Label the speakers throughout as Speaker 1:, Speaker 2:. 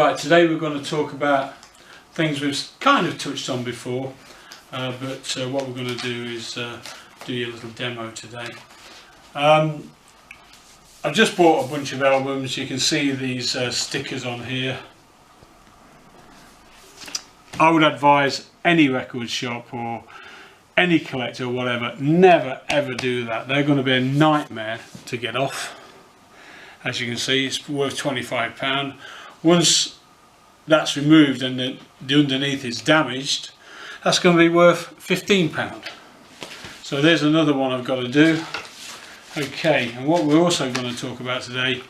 Speaker 1: Right, today we're going to talk about things we've kind of touched on before, but what we're going to do is do you a little demo today. I've just bought a bunch of albums. You can see these stickers on here. I would advise any record shop or any collector or whatever, never ever do that. They're going to be a nightmare to get off. As you can see, it's worth £25. Once that's removed and the underneath is damaged, that's going to be worth £15. So there's another one I've got to do. Okay, and what we're also going to talk about today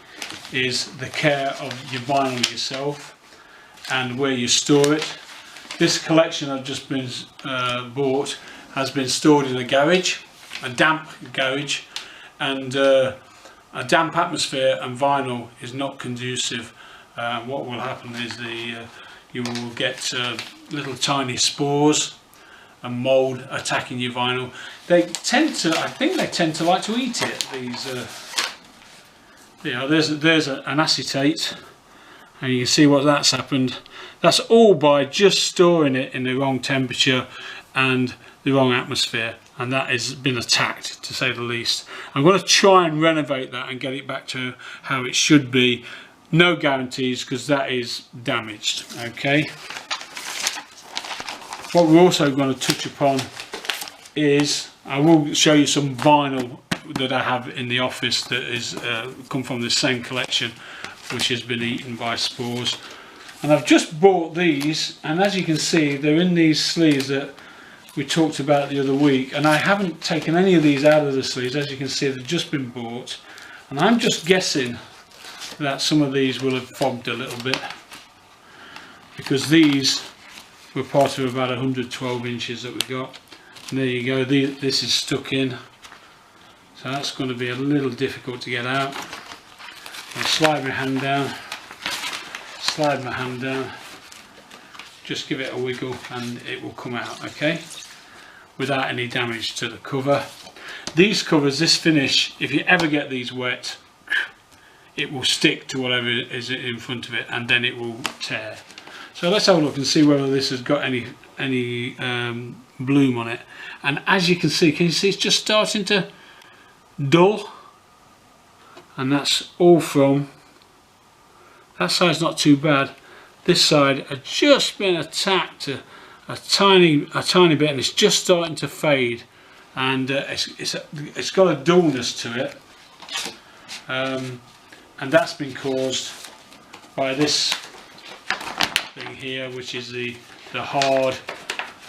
Speaker 1: is the care of your vinyl yourself and where you store it. This collection I've just been bought has been stored in a garage, a damp garage, and a damp atmosphere and vinyl is not conducive. What will happen is you will get little tiny spores and mould attacking your vinyl. They tend to, I think they tend to like to eat it. These, there's an acetate, and you can see what that's happened. That's all by just storing it in the wrong temperature and the wrong atmosphere, and that has been attacked, to say the least. I'm going to try and renovate that and get it back to how it should be. No guarantees, because that is damaged. Okay. What we're also going to touch upon is, I will show you some vinyl that I have in the office that is come from the same collection, which has been eaten by spores. And I've just bought these, and as you can see, they're in these sleeves that we talked about the other week, and I haven't taken any of these out of the sleeves. As you can see, they've just been bought, and I'm just guessing that some of these will have fogged a little bit, because these were part of about 112 inches that we got. And there you go, this is stuck in, so that's going to be a little difficult to get out. I'll slide my hand down, just give it a wiggle and it will come out, okay, without any damage to the cover. These covers, this finish, if you ever get these wet, it will stick to whatever is in front of it, and then it will tear. So let's have a look and see whether this has got any bloom on it. And as you can see it's just starting to dull, and that's all from that side's not too bad. This side had just been attacked a tiny bit, and it's just starting to fade, and it's got a dullness to it. And that's been caused by this thing here, which is the hard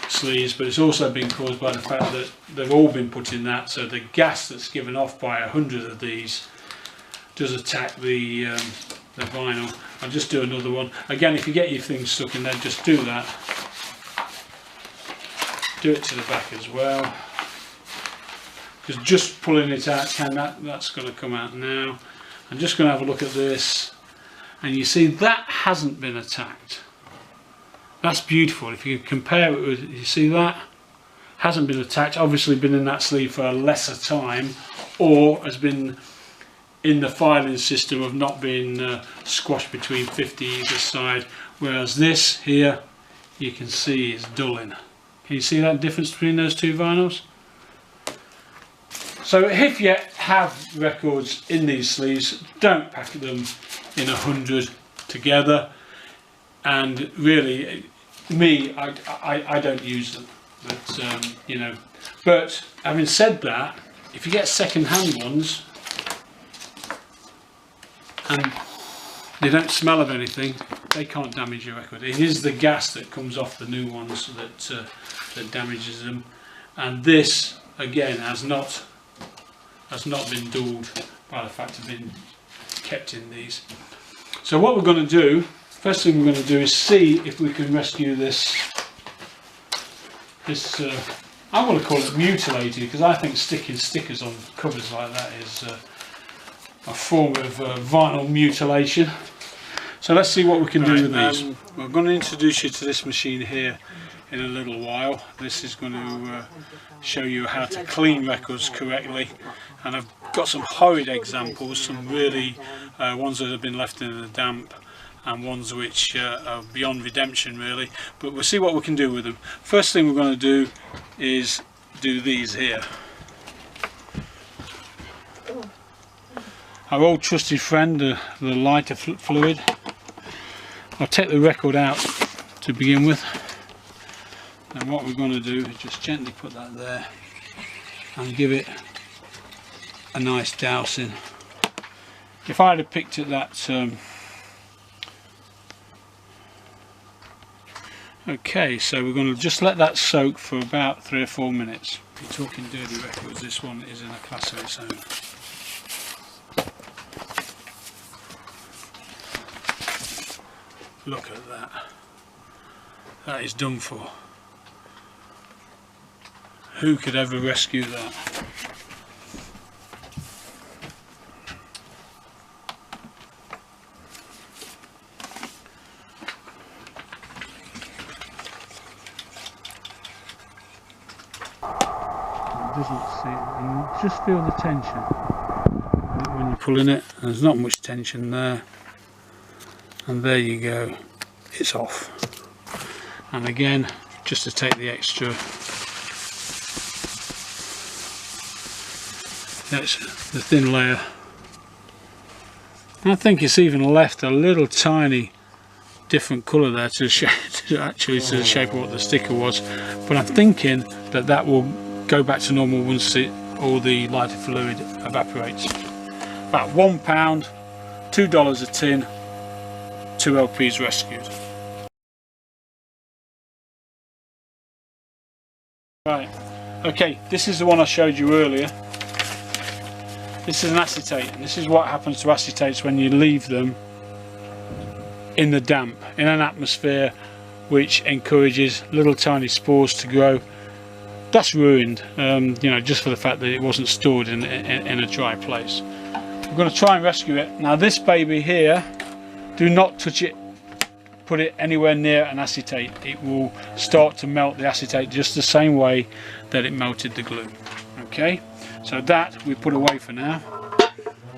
Speaker 1: sleeves, but it's also been caused by the fact that they've all been put in that, so the gas that's given off by 100 of these does attack the vinyl. I'll just do another one. Again, if you get your things stuck in there, just do that. Do it to the back as well, because just pulling it out, that's going to come out now. I'm just going to have a look at this, and you see that hasn't been attacked. That's beautiful. If you compare it with, you see that hasn't been attacked, obviously been in that sleeve for a lesser time, or has been in the filing system of not being squashed between 50 either side, whereas this here you can see is dulling. Can you see that difference between those two vinyls? So if you have records in these sleeves, don't pack them in 100 together, and really I don't use them, but you know. But having said that, if you get second-hand ones and they don't smell of anything, they can't damage your record. It is the gas that comes off the new ones that damages them, and this again has not been dulled by the fact of being kept in these. So what we're going to do, first thing we're going to do is see if we can rescue this I want to call it mutilated, because I think sticking stickers on covers like that is a form of vinyl mutilation. So let's see what we can do with these. We're going to introduce you to this machine here in a little while. This is going to show you how to clean records correctly, and I've got some horrid examples, some really ones that have been left in the damp, and ones which are beyond redemption really, but we'll see what we can do with them. First thing we're going to do is do these here. Our old trusted friend, the lighter fluid. I'll take the record out to begin with, and what we're going to do is just gently put that there and give it a nice dousing. If I had picked at that okay, so we're going to just let that soak for about 3 or 4 minutes. If you're talking dirty records, this one is in a class of its own. Look at that. That is done for. Who could ever rescue that? It doesn't seem, and just feel the tension when you're pulling it. There's not much tension there. And there you go, it's off. And again, just to take the extra, that's the thin layer. And I think it's even left a little tiny different colour there to the shape of what the sticker was. But I'm thinking that that will go back to normal once all the lighter fluid evaporates. About £1, $2 a tin. 2 LPs rescued. Right, okay, this is the one I showed you earlier. This is an acetate, and this is what happens to acetates when you leave them in the damp, in an atmosphere which encourages little tiny spores to grow. That's ruined, you know, just for the fact that it wasn't stored in a dry place. We're going to try and rescue it. Now this baby here, do not touch it, put it anywhere near an acetate. It will start to melt the acetate just the same way that it melted the glue. Okay, so that we put away for now.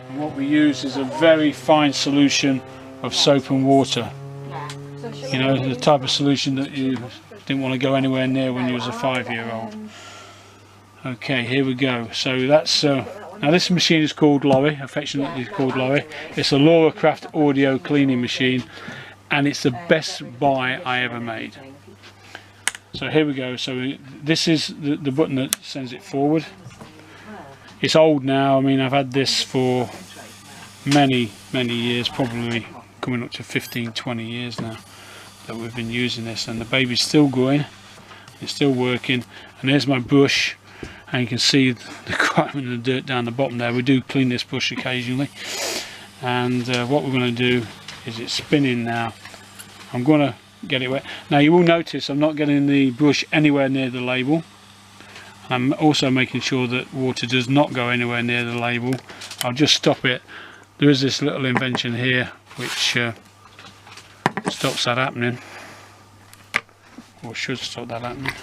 Speaker 1: And what we use is a very fine solution of soap and water. You know, the type of solution that you didn't want to go anywhere near when you was a 5-year-old. Okay, here we go. So that's now this machine is called Lorry, affectionately called Lorry. It's a Laura Craft audio cleaning machine, and it's the best buy I ever made. So here we go. So this is the button that sends it forward. It's old now. I mean, I've had this for many years, probably coming up to 15-20 years now that we've been using this, and the baby's still going, it's still working. And there's my brush, and you can see the grime and the dirt down the bottom there. We do clean this brush occasionally, and what we're going to do is it's spinning now. I'm going to get it wet. Now you will notice I'm not getting the brush anywhere near the label. I'm also making sure that water does not go anywhere near the label. I'll just stop it. There is this little invention here which stops that happening, or should stop that happening.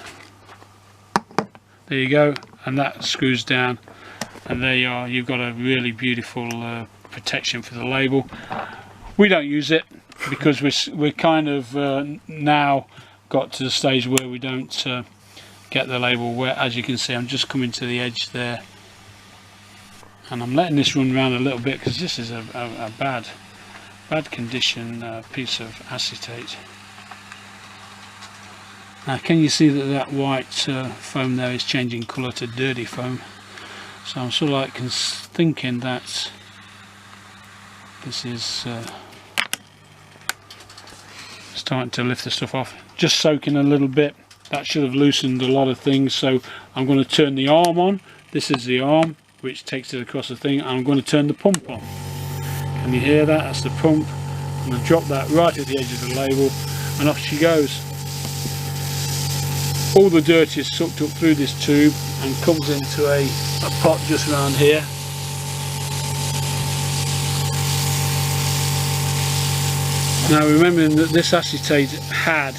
Speaker 1: There you go, and that screws down, and there you are. You've got a really beautiful protection for the label. We don't use it because we're kind of now got to the stage where we don't get the label wet. As you can see, I'm just coming to the edge there, and I'm letting this run around a little bit because this is a bad condition piece of acetate. Now can you see that white foam there is changing colour to dirty foam? So I'm sort of like thinking that this is starting to lift the stuff off. Just soaking a little bit. That should have loosened a lot of things. So I'm going to turn the arm on. This is the arm which takes it across the thing. I'm going to turn the pump on. Can you hear that? That's the pump. I'm going to drop that right at the edge of the label, and off she goes. All the dirt is sucked up through this tube and comes into a pot just around here. Now remembering that this acetate had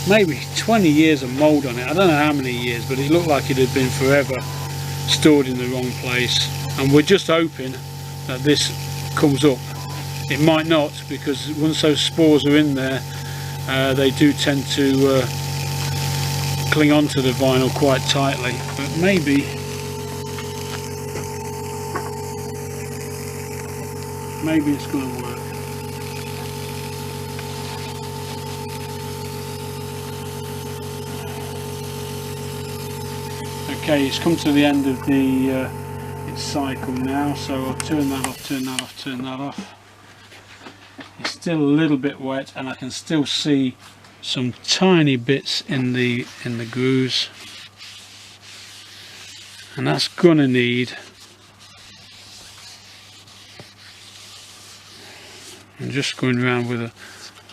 Speaker 1: maybe 20 years of mould on it. I don't know how many years, but it looked like it had been forever stored in the wrong place, and we're just hoping that this comes up It might not, because once those spores are in there, they do tend to cling onto the vinyl quite tightly. But maybe it's going to work. Okay, it's come to the end of the its cycle now, so I'll turn that off, turn that off, turn that off. It's still a little bit wet, and I can still see some tiny bits in the grooves, and that's gonna need, I'm just going around with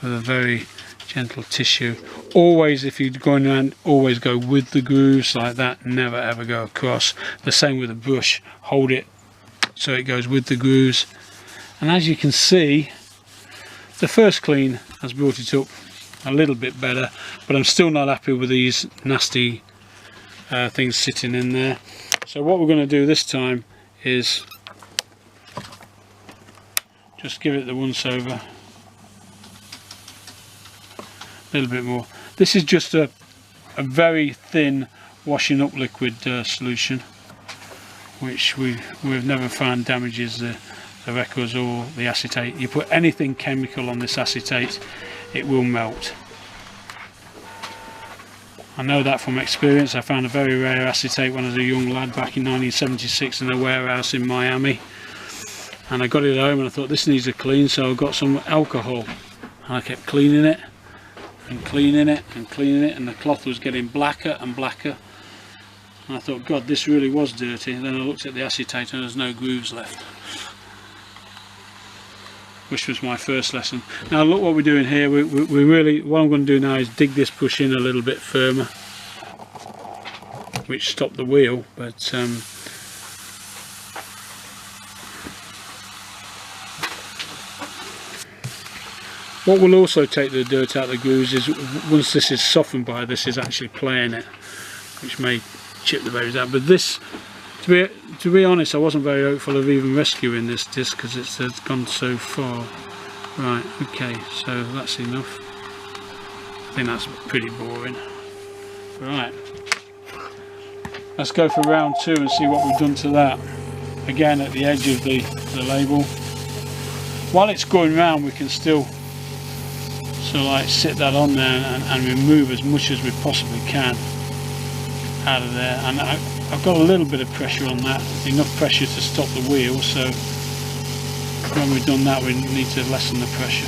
Speaker 1: a very gentle tissue. Always, if you're going around, always go with the grooves like that, never ever go across. The same with a brush, hold it so it goes with the grooves. And as you can see, the first clean has brought it up a little bit better, but I'm still not happy with these nasty things sitting in there. So what we're going to do this time is just give it the once over, a little bit more. This is just a very thin washing up liquid solution, which we've never found damages the records or the acetate. You put anything chemical on this acetate, it will melt. I know that from experience. I found a very rare acetate when I was a young lad back in 1976 in a warehouse in Miami, and I got it home and I thought this needs a clean, so I got some alcohol and I kept cleaning it and cleaning it and cleaning it, and the cloth was getting blacker and blacker, and I thought, God, this really was dirty. And then I looked at the acetate and there's no grooves left, which was my first lesson. Now look what we're doing here. We really, what I'm going to do now is dig this push in a little bit firmer, which stopped the wheel, but what will also take the dirt out of the grooves is, once this is softened by this, is actually playing it, which may chip the berries out. But this, to be honest, I wasn't very hopeful of even rescuing this disc because it's gone so far. Right, okay, so that's enough. I think that's pretty boring. Right, let's go for round 2 and see what we've done to that. Again, at the edge of the label. While it's going round, we can still sort of like sit that on there and remove as much as we possibly can out of there. And I've got a little bit of pressure on that, enough pressure to stop the wheel, so when we've done that we need to lessen the pressure.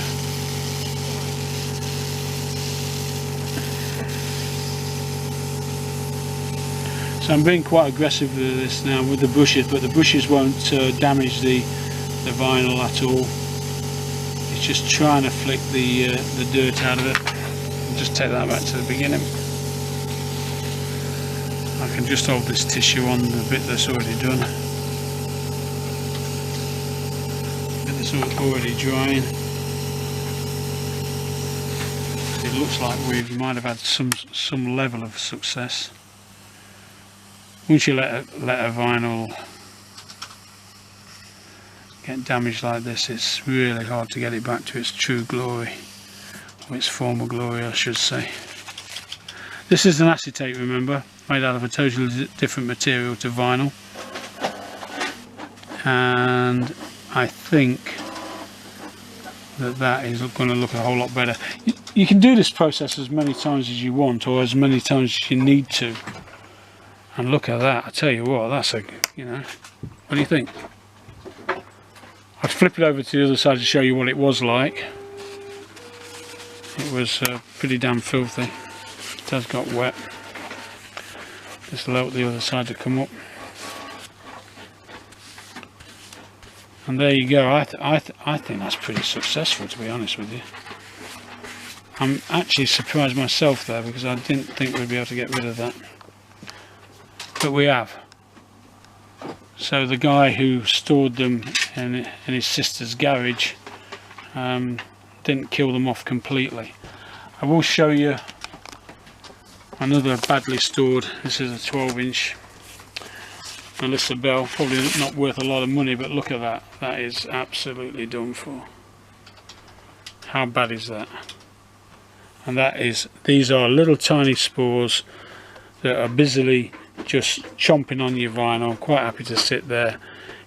Speaker 1: So I'm being quite aggressive with this now with the brushes, but the brushes won't damage the vinyl at all. It's just trying to flick the dirt out of it. I'll just take that back to the beginning. I can just hold this tissue on the bit that's already done. The bit that's already drying. It looks like we might have had some level of success. Once you let a vinyl get damaged like this, it's really hard to get it back to its true glory, or its former glory I should say. This is an acetate, remember, made out of a totally different material to vinyl, and I think that is going to look a whole lot better. You can do this process as many times as you want, or as many times as you need to, and look at that. I tell you what, that's a, you know, what do you think? I'd flip it over to the other side to show you what it was like. It was pretty damn filthy. It has got wet. Just allow the other side to come up. And there you go. I think that's pretty successful, to be honest with you. I'm actually surprised myself there, because I didn't think we'd be able to get rid of that. But we have. So the guy who stored them in his sister's garage didn't kill them off completely. I will show you another badly stored. This is a 12-inch Melissa Bell, probably not worth a lot of money, but look at that. That is absolutely done for. How bad is that? And that is, these are little tiny spores that are busily just chomping on your vinyl. I'm quite happy to sit there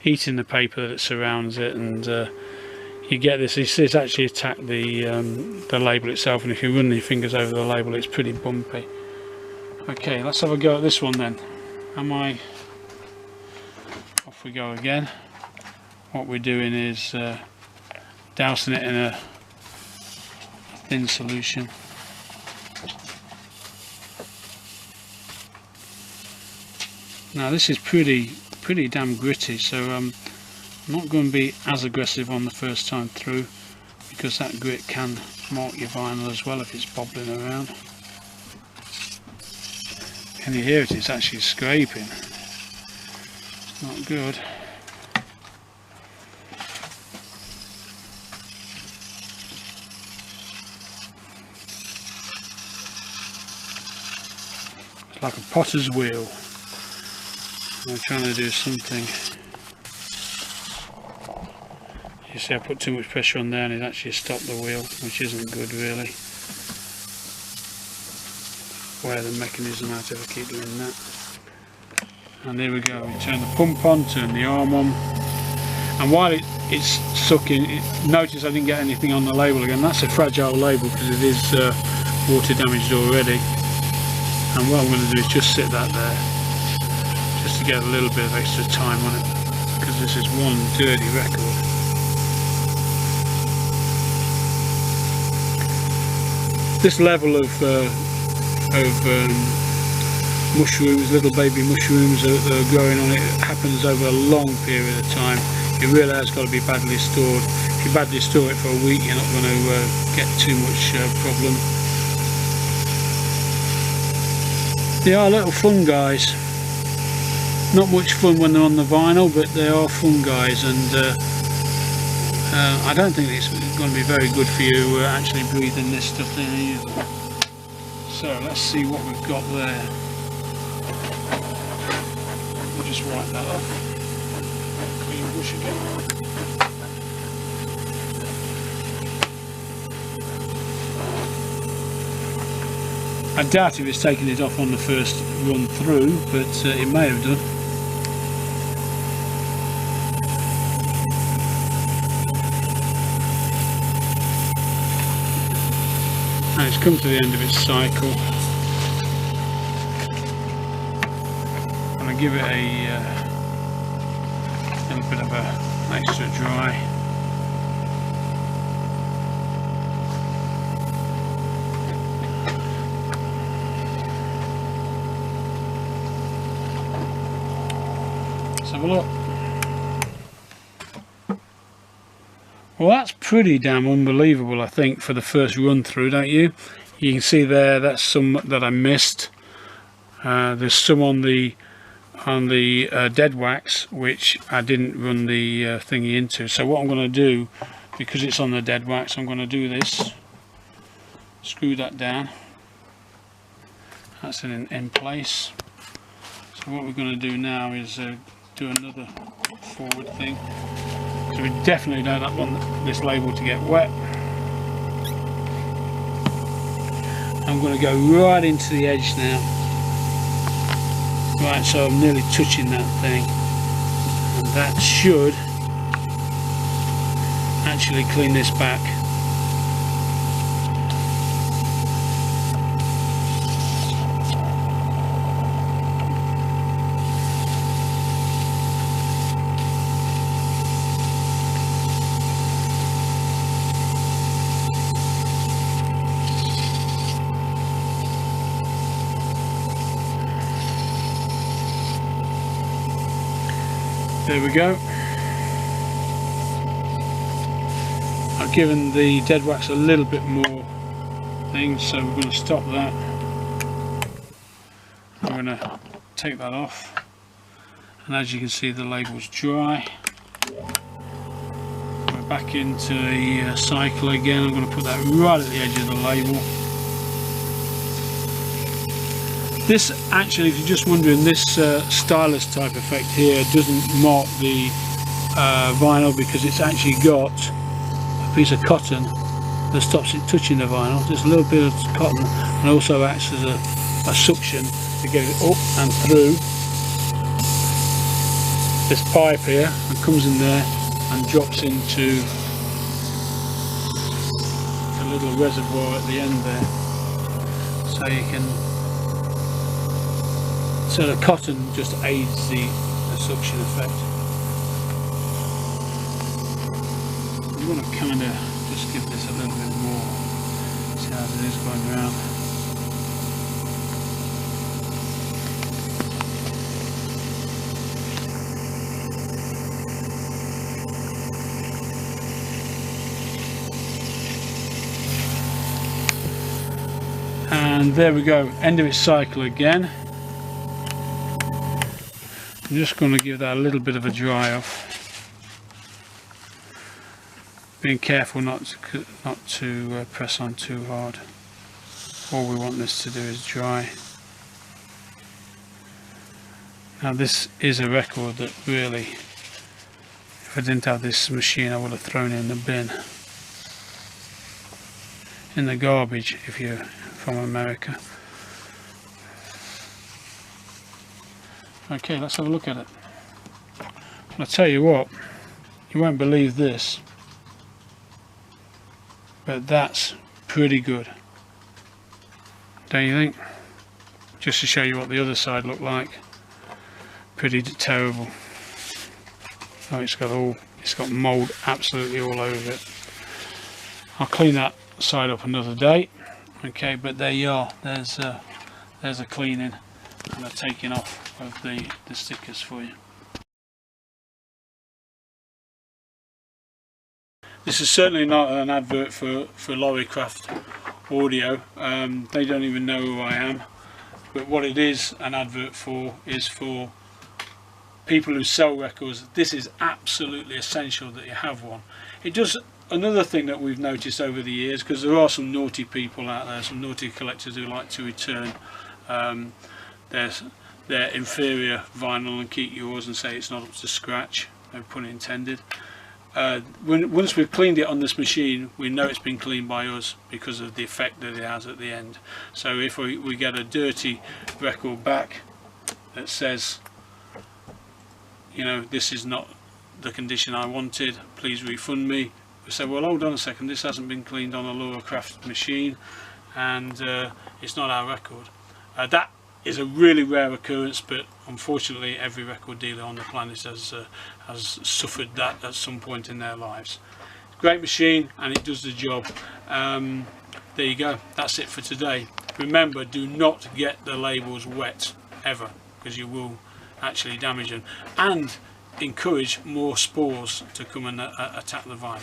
Speaker 1: eating the paper that surrounds it, and you get this. It's actually attacked the label itself, and if you run your fingers over the label, it's pretty bumpy. Okay, let's have a go at this one then. Off we go again. What we're doing is dousing it in a thin solution. Now this is pretty damn gritty, so I'm not going to be as aggressive on the first time through, because that grit can mark your vinyl as well if it's bobbling around. Can you hear it? It's actually scraping. It's not good. It's like a potter's wheel. I'm trying to do something. You see, I put too much pressure on there and it actually stopped the wheel, which isn't good really. Wear the mechanism out if I keep doing that. And there we go. We turn the pump on, turn the arm on, and while it's sucking, notice I didn't get anything on the label again. That's a fragile label because it is water damaged already. And what I'm going to do is just sit that there, just to get a little bit of extra time on it, because this is one dirty record. This level of mushrooms, little baby mushrooms that are growing on it, happens over a long period of time. It really has got to be badly stored. If you badly store it for a week, you're not going to get too much problem. They are little fun guys. Not much fun when they're on the vinyl, but they are fun guys, and I don't think it's going to be very good for you actually breathing this stuff in either. So let's see what we've got there. We'll just wipe that off. Clean brush again. I doubt if it's taken it off on the first run through, but it may have done. And it's come to the end of its cycle. I'm going to give it a little bit of an extra dry. Let's have a look. Well, that's pretty damn unbelievable, I think, for the first run through, don't you? You can see there, that's some that I missed. There's some on the dead wax which I didn't run the thingy into. So what I'm going to do, because it's on the dead wax, I'm going to do this. Screw that down. That's in place. So what we're going to do now is do another forward thing. So we definitely don't want this label to get wet. I'm going to go right into the edge now. Right, so I'm nearly touching that thing. And that should actually clean this back. There we go. I've given the dead wax a little bit more thing, so we're going to stop that. I'm going to take that off, and as you can see the label's dry. We're back into the cycle again. I'm going to put that right at the edge of the label. This actually, if you're just wondering, this stylus type effect here doesn't mark the vinyl, because it's actually got a piece of cotton that stops it touching the vinyl, just a little bit of cotton, and also acts as a suction to get it up and through this pipe here, and comes in there and drops into a little reservoir at the end there, so you can, so the cotton just aids the suction effect. You want to kind of just give this a little bit more, see how it is going around. And there we go, end of its cycle again. I'm just going to give that a little bit of a dry off. Being careful not to press on too hard. All we want this to do is dry. Now this is a record that really, if I didn't have this machine, I would have thrown it in the bin, in the garbage if you're from America. Okay, let's have a look at it. I'll tell you what, you won't believe this, but that's pretty good, don't you think? Just to show you what the other side looked like. Pretty terrible. Oh, it's got mould absolutely all over it. I'll clean that side up another day. Okay, but there you are. There's a cleaning and a taking off of the stickers for you. This is certainly not an advert for Lorrycraft Audio. They don't even know who I am, but what it is an advert for is for people who sell records. This is absolutely essential that you have one. It does another thing that we've noticed over the years, because there are some naughty people out there, some naughty collectors who like to return their inferior vinyl and keep yours and say it's not up to scratch, no pun intended. Once we've cleaned it on this machine, we know it's been cleaned by us because of the effect that it has at the end. So if we get a dirty record back that says, you know, this is not the condition I wanted, please refund me, we say, well, hold on a second, this hasn't been cleaned on a Lorrycraft machine and it's not our record. That is a really rare occurrence, but unfortunately every record dealer on the planet has suffered that at some point in their lives. Great machine and it does the job. There you go, that's it for today. Remember, do not get the labels wet ever, because you will actually damage them and encourage more spores to come and attack the vinyl.